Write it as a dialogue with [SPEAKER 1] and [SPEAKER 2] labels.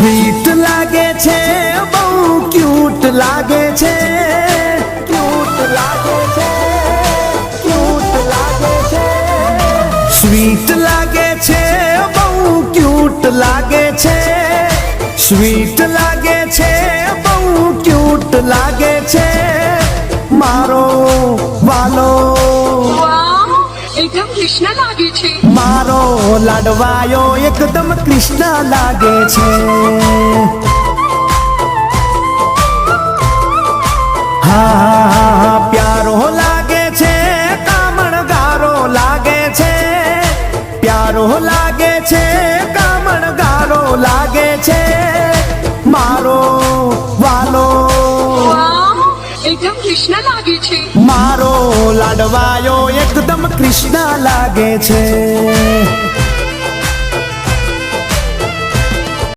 [SPEAKER 1] Sweet લાગે છે, બહુ ક્યુટ લાગે છે, ક્યુટ લાગે છે, ક્યુટ લાગે છે, સ્વીટ લાગે છે, બહુ ક્યુટ લાગે છે, સ્વીટ લાગે છે, બહુ ક્યુટ લાગે છે, મારો વાલો
[SPEAKER 2] એકદમ કૃષ્ણ લાગે છે,
[SPEAKER 1] મારો લાડવાયો એકદમ કૃષ્ણ લાગે છે. હા પ્યારો લાગે છે, કામણગારો લાગે છે, પ્યારો લાગે છે, કામણગારો લાગે છે, મારો વાલો
[SPEAKER 2] એકદમ કૃષ્ણ લાગે છે,
[SPEAKER 1] મારો લાડવાયો એકદમ કૃષ્ણ લાગે છે.